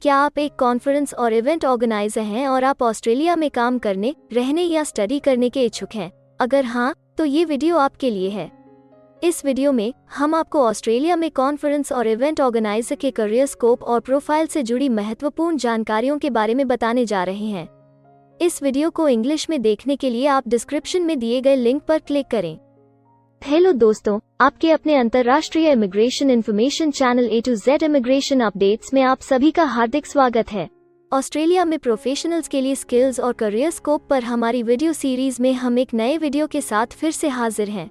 क्या आप एक कॉन्फ्रेंस और इवेंट ऑर्गेनाइजर हैं और आप ऑस्ट्रेलिया में काम करने, रहने या स्टडी करने के इच्छुक हैं? अगर हाँ, तो ये वीडियो आपके लिए है। इस वीडियो में हम आपको ऑस्ट्रेलिया में कॉन्फ्रेंस और इवेंट ऑर्गेनाइजर के करियर स्कोप और प्रोफाइल से जुड़ी महत्वपूर्ण जानकारियों के बारे में बताने जा रहे हैं। इस वीडियो को इंग्लिश में देखने के लिए आप डिस्क्रिप्शन में दिए गए लिंक पर क्लिक करें। हेलो दोस्तों, आपके अपने अंतर्राष्ट्रीय immigration information channel A to Z immigration updates में आप सभी का हार्दिक स्वागत है। ऑस्ट्रेलिया में प्रोफेशनल्स के लिए स्किल्स और करियर स्कोप पर हमारी वीडियो सीरीज में हम एक नए वीडियो के साथ फिर से हाजिर हैं।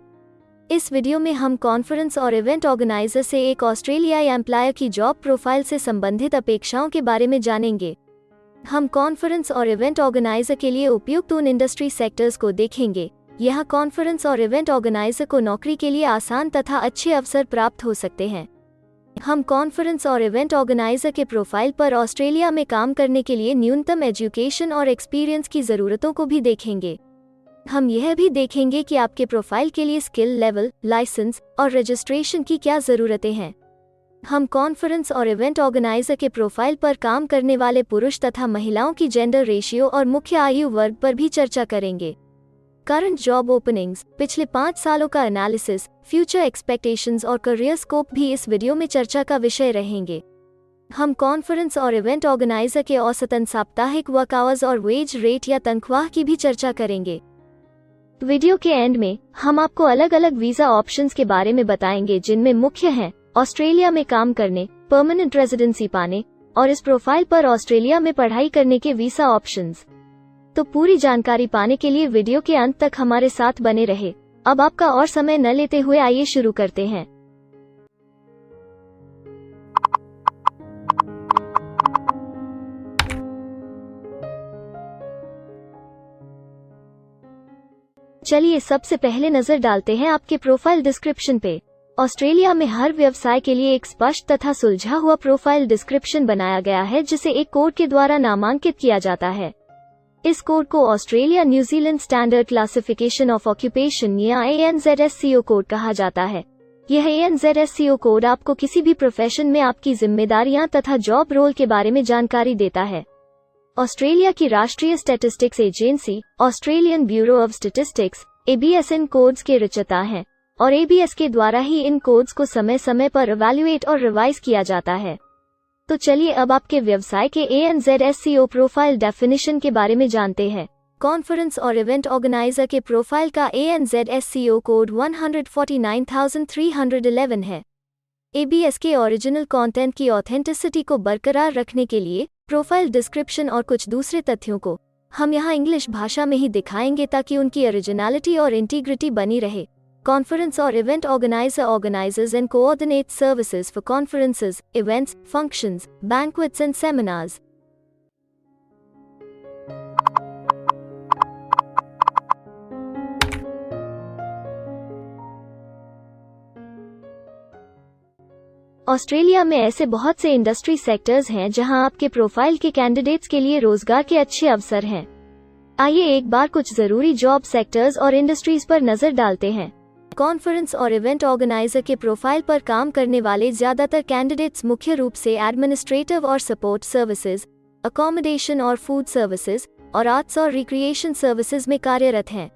इस वीडियो में हम कॉन्फ्रेंस और इवेंट ऑर्गेनाइजर से एक ऑस्ट्रेलियाई एम्प्लॉयर की जॉब प्रोफाइल से संबंधित अपेक्षाओं के बारे में जानेंगे। हम कॉन्फ्रेंस और इवेंट ऑर्गेनाइजर के लिए उपयुक्त उन इंडस्ट्री सेक्टर्स को देखेंगे। यह कॉन्फ्रेंस और इवेंट ऑर्गेनाइजर को नौकरी के लिए आसान तथा अच्छे अवसर प्राप्त हो सकते हैं। हम कॉन्फ्रेंस और इवेंट ऑर्गेनाइजर के प्रोफाइल पर ऑस्ट्रेलिया में काम करने के लिए न्यूनतम एजुकेशन और एक्सपीरियंस की ज़रूरतों को भी देखेंगे। हम यह भी देखेंगे कि आपके प्रोफाइल के लिए स्किल लेवल, लाइसेंस और रजिस्ट्रेशन की क्या ज़रूरतें हैं। हम कॉन्फ्रेंस और इवेंट ऑर्गेनाइजर के प्रोफाइल पर काम करने वाले पुरुष तथा महिलाओं की जेंडर रेशियो और मुख्य आयु वर्ग पर भी चर्चा करेंगे। करंट जॉब ओपनिंग्स, पिछले 5 सालों का एनालिसिस, फ्यूचर एक्सपेक्टेशंस और करियर स्कोप भी इस वीडियो में चर्चा का विषय रहेंगे। हम कॉन्फ्रेंस और इवेंट ऑर्गेनाइजर के औसतन साप्ताहिक वर्क आवर्स और वेज रेट या तनख्वाह की भी चर्चा करेंगे। वीडियो के एंड में हम आपको अलग अलग वीजा ऑप्शंस के बारे में बताएंगे, जिनमें मुख्य हैं ऑस्ट्रेलिया में काम करने, परमानेंट रेजिडेंसी पाने और इस प्रोफाइल पर ऑस्ट्रेलिया में पढ़ाई करने के वीजा ऑप्शंस। तो पूरी जानकारी पाने के लिए वीडियो के अंत तक हमारे साथ बने रहे। अब आपका और समय न लेते हुए आइए शुरू करते हैं। चलिए सबसे पहले नजर डालते हैं आपके प्रोफाइल डिस्क्रिप्शन पे। ऑस्ट्रेलिया में हर व्यवसाय के लिए एक स्पष्ट तथा सुलझा हुआ प्रोफाइल डिस्क्रिप्शन बनाया गया है, जिसे एक कोड के द्वारा नामांकित किया जाता है। इस कोड को Australia New Zealand standard classification of occupation या ANZSCO कोड कहा जाता है। यह ANZSCO कोड आपको किसी भी प्रोफेशन में आपकी जिम्मेदारियां तथा जॉब रोल के बारे में जानकारी देता है। ऑस्ट्रेलिया की राष्ट्रीय statistics agency, Australian bureau of statistics, ABS in codes के रचयिता हैं और ABS के द्वारा ही इन कोड्स को समय समय पर इवैल्यूएट और रिवाइज किया जाता है। तो चलिए अब आपके व्यवसाय के ANZSCO प्रोफाइल डेफिनेशन के बारे में जानते हैं। कॉन्फ्रेंस और इवेंट ऑर्गेनाइजर के प्रोफाइल का ANZSCO कोड 149,311 है। ABS के ओरिजिनल कंटेंट की ऑथेंटिसिटी को बरकरार रखने के लिए प्रोफाइल डिस्क्रिप्शन और कुछ दूसरे तथ्यों को हम यहाँ इंग्लिश भाषा में ही दिखाएंगे, ताकि उनकी ओरिजिनलिटी और इंटीग्रिटी बनी रहे। Conference or event organizer organizes and coordinates services for conferences, events, functions, banquets and seminars. Australia में ऐसे बहुत से इंडस्ट्री सेक्टर्स हैं जहां आपके प्रोफाइल के कैंडिडेट्स के लिए रोजगार के अच्छे अवसर हैं। आइए एक बार कुछ जरूरी जॉब सेक्टर्स और इंडस्ट्रीज पर नजर डालते हैं। कॉन्फ्रेंस और इवेंट ऑर्गेनाइजर के प्रोफाइल पर काम करने वाले ज्यादातर कैंडिडेट्स मुख्य रूप से एडमिनिस्ट्रेटिव और सपोर्ट सर्विसेज, अकोमोडेशन और फूड सर्विसेज और आर्ट्स और रिक्रिएशन सर्विसेज में कार्यरत हैं।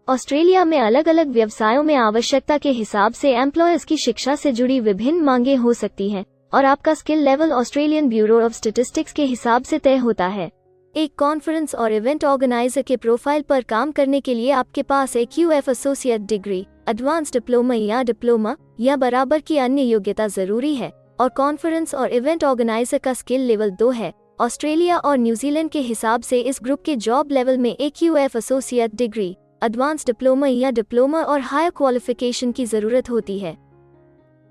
ऑस्ट्रेलिया में अलग अलग व्यवसायों में आवश्यकता के हिसाब से एम्प्लॉयर्स की शिक्षा से जुड़ी विभिन्न मांगें हो सकती हैं और आपका skill level Australian bureau of statistics के हिसाब से तय होता है। एक कॉन्फ्रेंस और इवेंट ऑर्गेनाइजर के प्रोफाइल पर काम करने के लिए आपके पास एक UF associate degree, advance diploma या बराबर की अन्य योग्यता जरूरी है और कॉन्फ्रेंस और इवेंट ऑर्गेनाइजर का स्किल लेवल 2 है। ऑस्ट्रेलिया और न्यूजीलैंड के हिसाब से इस ग्रुप के जॉब लेवल में एक UF associate degree, advance diploma और हायर क्वालिफिकेशन की जरूरत होती है।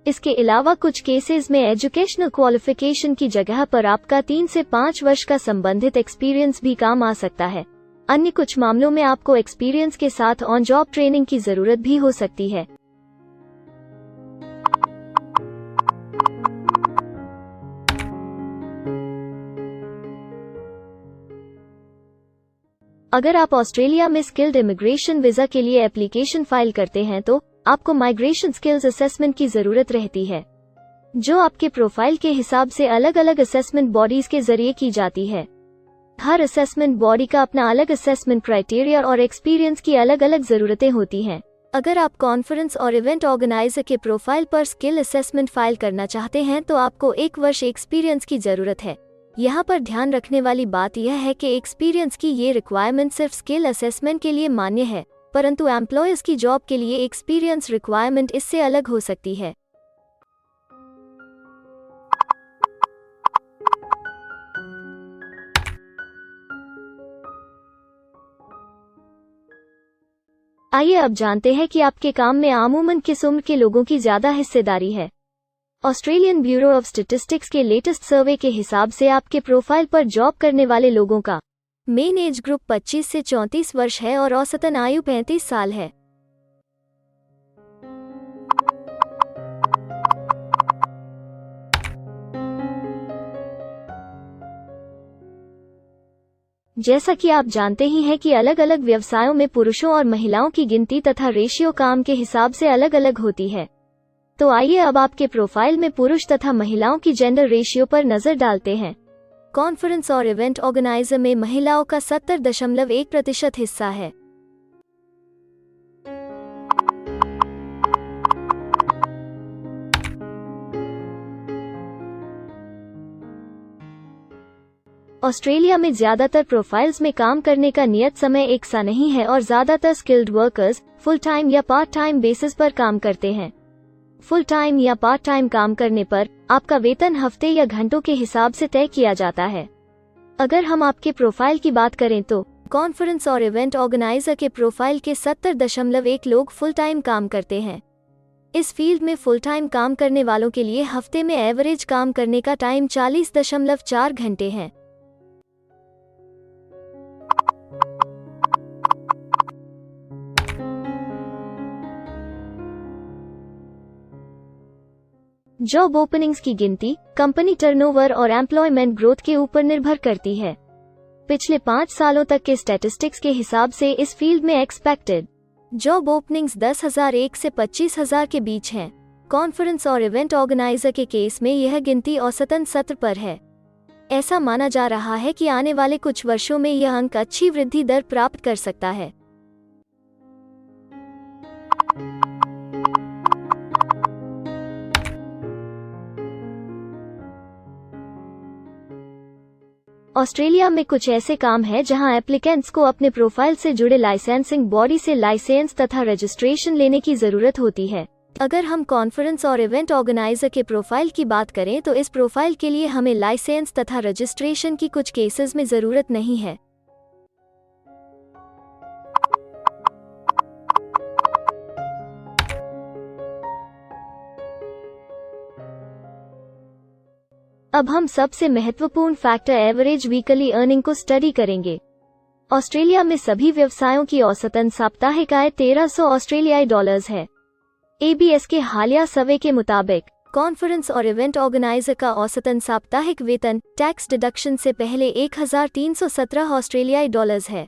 इसके अलावा कुछ केसेस में एजुकेशनल क्वालिफिकेशन की जगह पर आपका 3 से 5 वर्ष का संबंधित एक्सपीरियंस भी काम आ सकता है। अन्य कुछ मामलों में आपको एक्सपीरियंस के साथ ऑन जॉब ट्रेनिंग की जरूरत भी हो सकती है। अगर आप ऑस्ट्रेलिया में स्किल्ड इमिग्रेशन वीजा के लिए एप्लीकेशन फाइल करते हैं तो आपको माइग्रेशन स्किल्स असेसमेंट की जरूरत रहती है, जो आपके प्रोफाइल के हिसाब से अलग अलग असेसमेंट बॉडीज के जरिए की जाती है। हर असेसमेंट बॉडी का अपना अलग असेसमेंट क्राइटेरिया और एक्सपीरियंस की अलग अलग जरूरतें होती हैं। अगर आप कॉन्फ्रेंस और इवेंट ऑर्गेनाइजर के प्रोफाइल पर स्किल असेसमेंट फाइल करना चाहते हैं तो आपको 1 वर्ष एक्सपीरियंस की जरूरत है। यहाँ पर ध्यान रखने वाली बात यह है कि एक्सपीरियंस की ये रिक्वायरमेंट सिर्फ स्किल असेसमेंट के लिए मान्य है, परंतु एम्प्लॉयर्स की जॉब के लिए एक्सपीरियंस रिक्वायरमेंट इससे अलग हो सकती है। आइए अब जानते हैं कि आपके काम में आमूमन किस उम्र के लोगों की ज्यादा हिस्सेदारी है। ऑस्ट्रेलियन ब्यूरो ऑफ स्टैटिस्टिक्स के लेटेस्ट सर्वे के हिसाब से आपके प्रोफाइल पर जॉब करने वाले लोगों का मेन एज ग्रुप 25 से 34 वर्ष है और औसतन आयु 35 साल है। जैसा कि आप जानते ही हैं कि अलग अलग व्यवसायों में पुरुषों और महिलाओं की गिनती तथा रेशियो काम के हिसाब से अलग अलग होती है। तो आइए अब आपके प्रोफाइल में पुरुष तथा महिलाओं की जेंडर रेशियो पर नजर डालते हैं। कॉन्फ्रेंस और इवेंट ऑर्गेनाइजर में महिलाओं का 70.1% हिस्सा है। ऑस्ट्रेलिया में ज्यादातर प्रोफाइल्स में काम करने का नियत समय एक सा नहीं है और ज्यादातर स्किल्ड वर्कर्स फुल टाइम या पार्ट टाइम बेसिस पर काम करते हैं। फुल टाइम या पार्ट टाइम काम करने पर आपका वेतन हफ्ते या घंटों के हिसाब से तय किया जाता है। अगर हम आपके प्रोफाइल की बात करें तो कॉन्फ्रेंस और इवेंट ऑर्गेनाइजर के प्रोफाइल के 70.1 लोग फुल टाइम काम करते हैं। इस फील्ड में फुल टाइम काम करने वालों के लिए हफ्ते में एवरेज काम करने का टाइम 40.4 घंटे है। जॉब ओपनिंग्स की गिनती कंपनी टर्नओवर और एम्प्लॉयमेंट ग्रोथ के ऊपर निर्भर करती है। पिछले 5 सालों तक के स्टैटिस्टिक्स के हिसाब से इस फील्ड में एक्सपेक्टेड जॉब ओपनिंग्स 10,001 से 25,000 के बीच हैं। कॉन्फ्रेंस और इवेंट ऑर्गेनाइजर के केस में यह गिनती औसतन 70 पर है। ऐसा माना जा रहा है कि आने वाले कुछ वर्षों में यह अंक अच्छी वृद्धि दर प्राप्त कर सकता है। ऑस्ट्रेलिया में कुछ ऐसे काम हैं जहां एप्लीकेंट्स को अपने प्रोफाइल से जुड़े लाइसेंसिंग बॉडी से लाइसेंस तथा रजिस्ट्रेशन लेने की जरूरत होती है। अगर हम कॉन्फ्रेंस और इवेंट ऑर्गेनाइजर के प्रोफाइल की बात करें तो इस प्रोफाइल के लिए हमें लाइसेंस तथा रजिस्ट्रेशन की कुछ केसेस में जरूरत नहीं है। अब हम सबसे महत्वपूर्ण फैक्टर एवरेज वीकली अर्निंग को स्टडी करेंगे। ऑस्ट्रेलिया में सभी व्यवसायों की औसतन साप्ताहिक आय 1300 ऑस्ट्रेलियाई डॉलर्स है। ABS के हालिया सर्वे के मुताबिक कॉन्फ्रेंस और इवेंट ऑर्गेनाइजर का औसतन साप्ताहिक वेतन टैक्स डिडक्शन से पहले 1317 ऑस्ट्रेलियाई डॉलर्स है,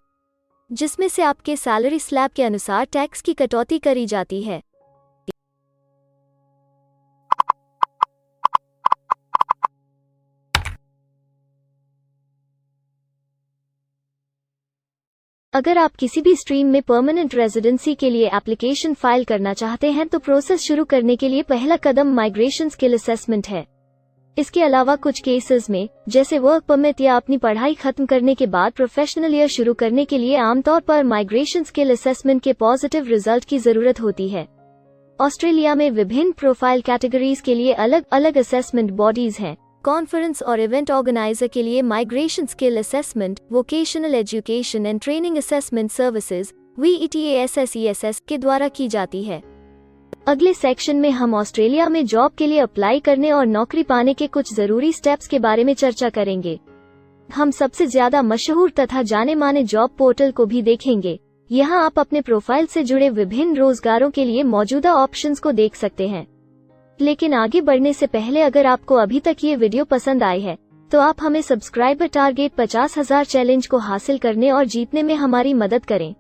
जिसमें से आपके सैलरी स्लैब के अनुसार टैक्स की कटौती करी जाती है। अगर आप किसी भी स्ट्रीम में परमानेंट रेजिडेंसी के लिए एप्लीकेशन फाइल करना चाहते हैं तो प्रोसेस शुरू करने के लिए पहला कदम माइग्रेशन स्किल असेसमेंट है। इसके अलावा कुछ केसेस में जैसे वर्क परमिट या अपनी पढ़ाई खत्म करने के बाद प्रोफेशनल ईयर शुरू करने के लिए आमतौर पर माइग्रेशन स्किल असेसमेंट के पॉजिटिव रिजल्ट की जरूरत होती है। ऑस्ट्रेलिया में विभिन्न प्रोफाइल कैटेगरीज के लिए अलग अलग असेसमेंट बॉडीज हैं। कॉन्फ्रेंस और इवेंट ऑर्गेनाइजर के लिए migration skill assessment vocational education and training assessment services VETASSESS के द्वारा की जाती है। अगले सेक्शन में हम ऑस्ट्रेलिया में जॉब के लिए अप्लाई करने और नौकरी पाने के कुछ जरूरी स्टेप्स के बारे में चर्चा करेंगे। हम सबसे ज्यादा मशहूर तथा जाने माने जॉब पोर्टल को भी देखेंगे। यहाँ आप अपने प्रोफाइल से जुड़े विभिन्न रोजगारों के लिए मौजूदा ऑप्शंस को देख सकते हैं। लेकिन आगे बढ़ने से पहले अगर आपको अभी तक ये वीडियो पसंद आई है तो आप हमें सब्सक्राइबर टारगेट 50,000 चैलेंज को हासिल करने और जीतने में हमारी मदद करें।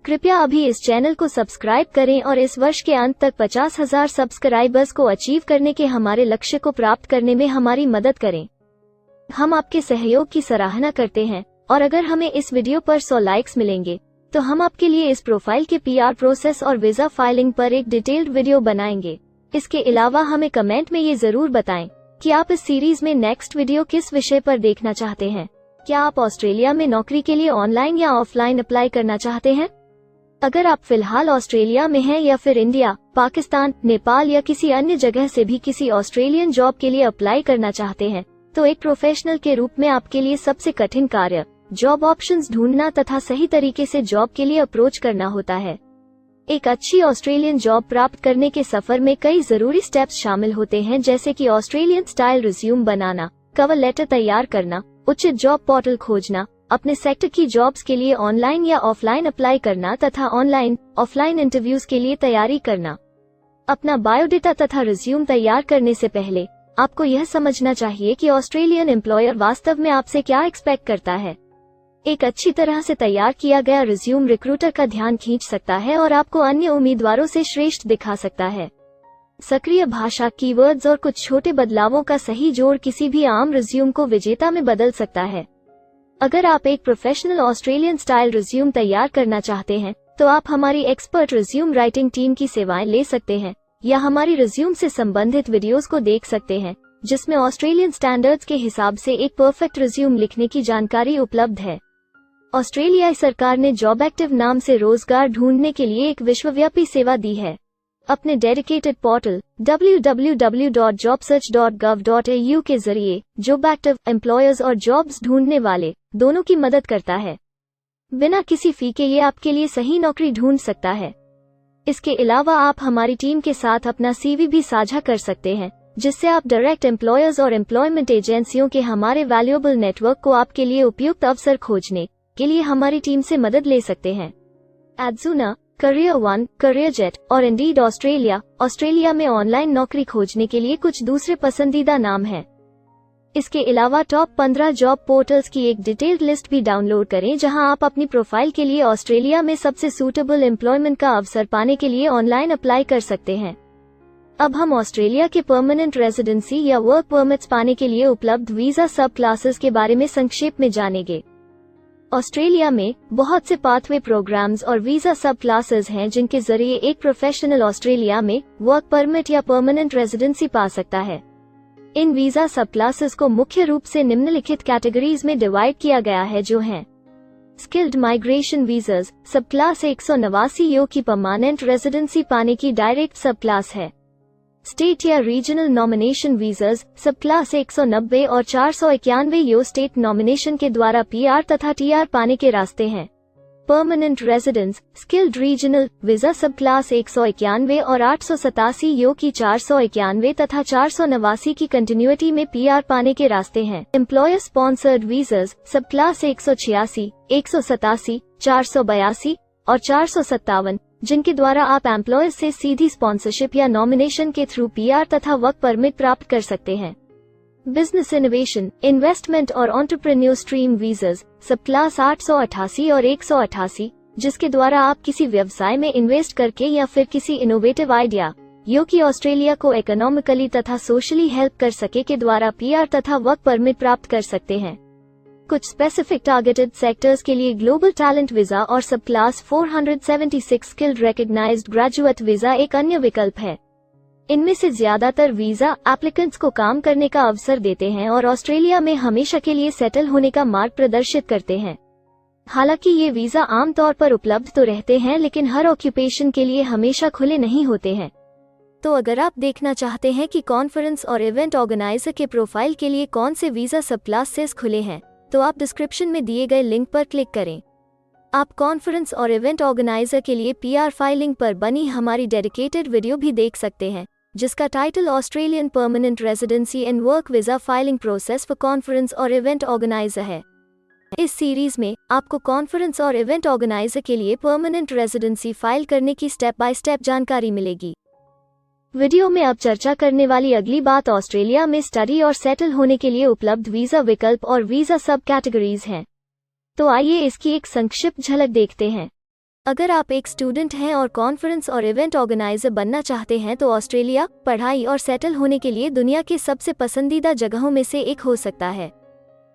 कृपया अभी इस चैनल को सब्सक्राइब करें और इस वर्ष के अंत तक 50,000 सब्सक्राइबर्स को अचीव करने के हमारे लक्ष्य को प्राप्त करने में हमारी मदद करें। हम आपके सहयोग की सराहना करते हैं और अगर हमें इस वीडियो पर 100 लाइक्स मिलेंगे तो हम आपके लिए इस प्रोफाइल के PR प्रोसेस और वीजा फाइलिंग पर एक डिटेल्ड वीडियो बनाएंगे। इसके अलावा हमें कमेंट में ये जरूर बताएं कि आप इस सीरीज में नेक्स्ट वीडियो किस विषय पर देखना चाहते हैं। क्या आप ऑस्ट्रेलिया में नौकरी के लिए ऑनलाइन या ऑफलाइन अप्लाई करना चाहते हैं? अगर आप फिलहाल ऑस्ट्रेलिया में हैं या फिर इंडिया, पाकिस्तान, नेपाल या किसी अन्य जगह से भी किसी ऑस्ट्रेलियन जॉब के लिए अप्लाई करना चाहते हैं, तो एक प्रोफेशनल के रूप में आपके लिए सबसे कठिन कार्य जॉब ऑप्शंस ढूंढना तथा सही तरीके से जॉब के लिए अप्रोच करना होता है। एक अच्छी ऑस्ट्रेलियन जॉब प्राप्त करने के सफर में कई जरूरी स्टेप्स शामिल होते हैं, जैसे कि ऑस्ट्रेलियन स्टाइल रिज्यूम बनाना, कवर लेटर तैयार करना, उचित जॉब पोर्टल खोजना, अपने सेक्टर की जॉब्स के लिए ऑनलाइन या ऑफलाइन अप्लाई करना तथा ऑनलाइन ऑफलाइन इंटरव्यूज के लिए तैयारी करना। अपना बायोडेटा तथा रिज्यूम तैयार करने से पहले आपको यह समझना चाहिए कि ऑस्ट्रेलियन एम्प्लॉयर वास्तव में आपसे क्या एक्सपेक्ट करता है। एक अच्छी तरह से तैयार किया गया रिज्यूम रिक्रूटर का ध्यान खींच सकता है और आपको अन्य उम्मीदवारों से श्रेष्ठ दिखा सकता है। सक्रिय भाषा, कीवर्ड्स और कुछ छोटे बदलावों का सही जोड़ किसी भी आम रिज्यूम को विजेता में बदल सकता है। अगर आप एक प्रोफेशनल ऑस्ट्रेलियन स्टाइल रिज्यूम तैयार करना चाहते हैं तो आप हमारी एक्सपर्ट रिज्यूम राइटिंग टीम की सेवाएं ले सकते हैं या हमारी रिज्यूम से संबंधित वीडियोस को देख सकते हैं, जिसमें ऑस्ट्रेलियन स्टैंडर्ड्स के हिसाब से एक परफेक्ट रिज्यूम लिखने की जानकारी उपलब्ध है। ऑस्ट्रेलियाई सरकार ने जॉब एक्टिव नाम से रोजगार ढूंढने के लिए एक विश्वव्यापी सेवा दी है। अपने डेडिकेटेड पोर्टल www.jobsearch.gov.au के जरिए जॉब एक्टिव एम्प्लॉयर्स और जॉब्स ढूंढने वाले दोनों की मदद करता है। बिना किसी फी के ये आपके लिए सही नौकरी ढूंढ सकता है। इसके अलावा आप हमारी टीम के साथ अपना CV भी साझा कर सकते हैं, जिससे आप डायरेक्ट एम्प्लॉयर्स और एम्प्लॉयमेंट एजेंसियों के हमारे वैल्यूएबल नेटवर्क को आपके लिए उपयुक्त अवसर खोजने के लिए हमारी टीम से मदद ले सकते हैं। एडजूना, करियर वन, करियर जेट और इंडीड ऑस्ट्रेलिया में ऑनलाइन नौकरी खोजने के लिए कुछ दूसरे पसंदीदा नाम हैं। इसके अलावा टॉप 15 जॉब पोर्टल्स की एक डिटेल्ड लिस्ट भी डाउनलोड करें, जहां आप अपनी प्रोफाइल के लिए ऑस्ट्रेलिया में सबसे सूटेबल एम्प्लॉयमेंट का अवसर पाने के लिए ऑनलाइन अप्लाई कर सकते हैं। अब हम ऑस्ट्रेलिया के परमानेंट रेजिडेंसी या वर्क परमिट्स पाने के लिए उपलब्ध वीजा सब क्लासेस के बारे में संक्षेप में जानेंगे। ऑस्ट्रेलिया में बहुत से पाथवे प्रोग्राम्स और वीजा सब क्लासेस हैं, जिनके जरिए एक प्रोफेशनल ऑस्ट्रेलिया में वर्क परमिट या परमानेंट रेजिडेंसी पा सकता है। इन वीजा सब क्लासेस को मुख्य रूप से निम्नलिखित कैटेगरीज में डिवाइड किया गया है, जो हैं स्किल्ड माइग्रेशन वीजास सब क्लास 189 यो की परमानेंट रेजिडेंसी पाने की डायरेक्ट सब क्लास है। स्टेट या रीजनल नॉमिनेशन वीजास सब क्लास 190 और 491 यो स्टेट नॉमिनेशन के द्वारा PR तथा TR पाने के रास्ते हैं। Permanent residence skilled regional visa सब क्लास 191 और 887 यो की 491 तथा 489 की कंटिन्यूटी में PR पाने के रास्ते हैं। एम्प्लॉयर स्पॉन्सर्ड वीजास सब क्लास 186, 187, 482 और 457, जिनके द्वारा आप एम्प्लॉयर से सीधी स्पॉन्सरशिप या नॉमिनेशन के थ्रू PR तथा वर्क परमिट प्राप्त कर सकते हैं। बिजनेस इनोवेशन, इन्वेस्टमेंट और एंटरप्रेन्योर स्ट्रीम वीजास सब क्लास 888 और 188, जिसके द्वारा आप किसी व्यवसाय में इन्वेस्ट करके या फिर किसी इनोवेटिव आइडिया यो कि ऑस्ट्रेलिया को इकोनॉमिकली तथा सोशली हेल्प कर सके के द्वारा PR तथा वर्क परमिट प्राप्त कर सकते हैं। कुछ स्पेसिफिक टारगेटेड सेक्टर्स के लिए ग्लोबल टैलेंट वीजा और subclass 476 skilled recognised graduate visa एक अन्य विकल्प है। इनमें से ज्यादातर वीजा एप्लीकेंट्स को काम करने का अवसर देते हैं और ऑस्ट्रेलिया में हमेशा के लिए सेटल होने का मार्ग प्रदर्शित करते हैं। हालांकि ये वीजा आमतौर पर उपलब्ध तो रहते हैं, लेकिन हर ऑक्यूपेशन के लिए हमेशा खुले नहीं होते हैं। तो अगर आप देखना चाहते हैं कि कॉन्फ्रेंस और इवेंट ऑर्गेनाइजर के प्रोफाइल के लिए कौन से वीजा सब क्लासेस खुले हैं, तो आप डिस्क्रिप्शन में दिए गए लिंक पर क्लिक करें। आप कॉन्फ्रेंस और इवेंट ऑर्गेनाइजर के लिए PR फाइलिंग पर बनी हमारी डेडिकेटेड वीडियो भी देख सकते हैं, जिसका title Australian permanent residency and work visa filing process for conference और इवेंट ऑर्गेनाइजर है। इस सीरीज में आपको कॉन्फ्रेंस और इवेंट ऑर्गेनाइजर के लिए परमानेंट रेजिडेंसी फाइल करने की स्टेप बाय स्टेप जानकारी मिलेगी। वीडियो में अब चर्चा करने वाली अगली बात ऑस्ट्रेलिया में स्टडी और सेटल होने के लिए उपलब्ध वीज़ा विकल्प और वीज़ा सब कैटेगरीज हैं। तो आइए इसकी एक संक्षिप्त झलक देखते हैं। अगर आप एक स्टूडेंट हैं और कॉन्फ्रेंस और इवेंट ऑर्गेनाइजर बनना चाहते हैं तो ऑस्ट्रेलिया पढ़ाई और सेटल होने के लिए दुनिया के सबसे पसंदीदा जगहों में से एक हो सकता है।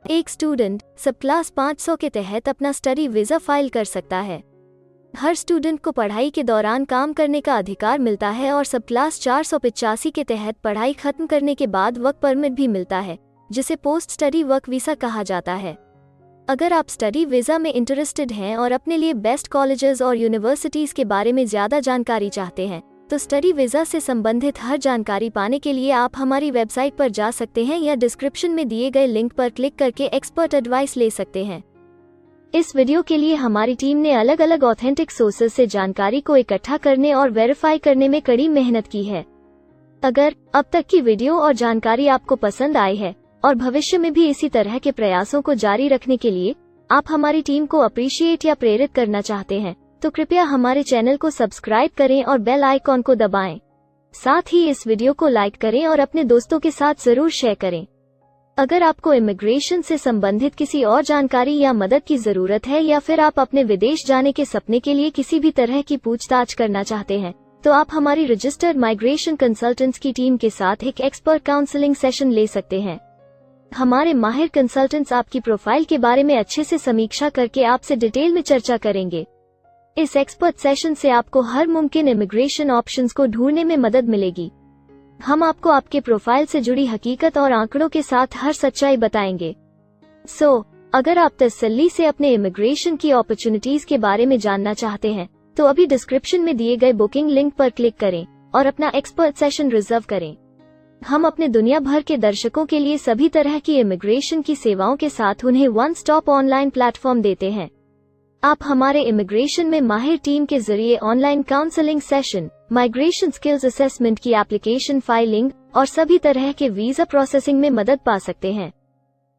एक स्टूडेंट सब क्लास 500 के तहत अपना स्टडी वीज़ा फाइल कर सकता है। हर स्टूडेंट को पढ़ाई के दौरान काम करने का अधिकार मिलता है और सब क्लास 485 के तहत पढ़ाई खत्म करने के बाद वर्क परमिट भी मिलता है, जिसे पोस्ट स्टडी वर्क वीज़ा कहा जाता है। अगर आप स्टडी वीज़ा में इंटरेस्टेड हैं और अपने लिए बेस्ट कॉलेजेस और यूनिवर्सिटीज़ के बारे में ज़्यादा जानकारी चाहते हैं तो स्टडी वीज़ा से संबंधित हर जानकारी पाने के लिए आप हमारी वेबसाइट पर जा सकते हैं या डिस्क्रिप्शन में दिए गए लिंक पर क्लिक करके एक्सपर्ट एडवाइस ले सकते हैं। इस वीडियो के लिए हमारी टीम ने अलग अलग ऑथेंटिक सोर्सेज से जानकारी को इकट्ठा करने और वेरीफाई करने में कड़ी मेहनत की है। अगर अब तक की वीडियो और जानकारी आपको पसंद आई है और भविष्य में भी इसी तरह के प्रयासों को जारी रखने के लिए आप हमारी टीम को अप्रिशिएट या प्रेरित करना चाहते हैं तो कृपया हमारे चैनल को सब्सक्राइब करें और बेल आइकॉन को दबाएं। साथ ही इस वीडियो को लाइक करें और अपने दोस्तों के साथ जरूर शेयर करें। अगर आपको इमिग्रेशन से संबंधित किसी और जानकारी या मदद की जरूरत है या फिर आप अपने विदेश जाने के सपने के लिए किसी भी तरह की पूछताछ करना चाहते हैं तो आप हमारी रजिस्टर्ड माइग्रेशन कंसल्टेंट्स की टीम के साथ एक एक्सपर्ट काउंसलिंग सेशन ले सकते हैं। हमारे माहिर कंसल्टेंट्स आपकी प्रोफाइल के बारे में अच्छे से समीक्षा करके आपसे डिटेल में चर्चा करेंगे। इस एक्सपर्ट सेशन से आपको हर मुमकिन इमिग्रेशन ऑप्शंस को ढूंढने में मदद मिलेगी। हम आपको आपके प्रोफाइल से जुड़ी हकीकत और आंकड़ों के साथ हर सच्चाई बताएंगे। अगर आप तसल्ली से अपने इमिग्रेशन की अपॉर्चुनिटीज के बारे में जानना चाहते हैं तो अभी डिस्क्रिप्शन में दिए गए बुकिंग लिंक पर क्लिक करें और अपना एक्सपर्ट सेशन रिजर्व करें। हम अपने दुनिया भर के दर्शकों के लिए सभी तरह की इमिग्रेशन की सेवाओं के साथ उन्हें वन स्टॉप ऑनलाइन प्लेटफॉर्म देते हैं। आप हमारे इमिग्रेशन में माहिर टीम के जरिए online counselling session, migration skills assessment की एप्लीकेशन फाइलिंग और सभी तरह के वीजा प्रोसेसिंग में मदद पा सकते हैं।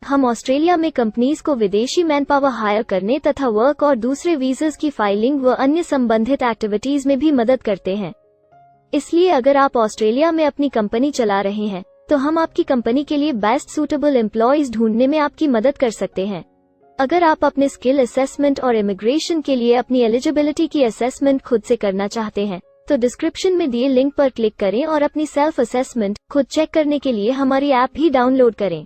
हम ऑस्ट्रेलिया में कंपनीज को विदेशी मैन पावर हायर करने तथा वर्क और दूसरे वीजास की फाइलिंग व अन्य संबंधित एक्टिविटीज में भी मदद करते हैं। इसलिए अगर आप ऑस्ट्रेलिया में अपनी कंपनी चला रहे हैं तो हम आपकी कंपनी के लिए बेस्ट सूटेबल एम्प्लॉयज ढूंढने में आपकी मदद कर सकते हैं। अगर आप अपने स्किल असेसमेंट और इमिग्रेशन के लिए अपनी एलिजिबिलिटी की असेसमेंट खुद से करना चाहते हैं तो डिस्क्रिप्शन में दिए लिंक पर क्लिक करें और अपनी सेल्फ असेसमेंट खुद चेक करने के लिए हमारी ऐप भी डाउनलोड करें।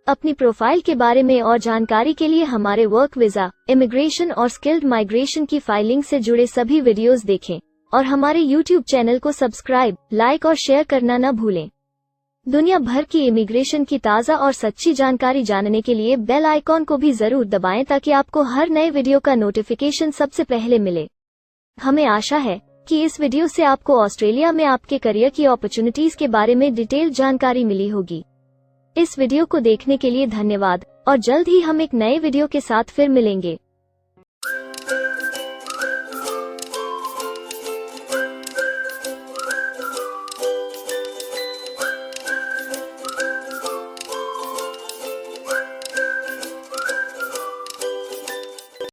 अपनी प्रोफाइल के बारे में और जानकारी के लिए हमारे वर्क वीजा, इमिग्रेशन और स्किल्ड माइग्रेशन की फाइलिंग से जुड़े सभी वीडियोस देखें और हमारे YouTube चैनल को सब्सक्राइब, लाइक और शेयर करना न भूलें। दुनिया भर की इमिग्रेशन की ताज़ा और सच्ची जानकारी जानने के लिए बेल आइकॉन को भी जरूर दबाएं ताकि आपको हर नए वीडियो का नोटिफिकेशन सबसे पहले मिले। हमें आशा है कि इस वीडियो से आपको ऑस्ट्रेलिया में आपके करियर की अपॉर्चुनिटीज के बारे में डिटेल जानकारी मिली होगी। इस वीडियो को देखने के लिए धन्यवाद और जल्द ही हम एक नए वीडियो के साथ फिर मिलेंगे।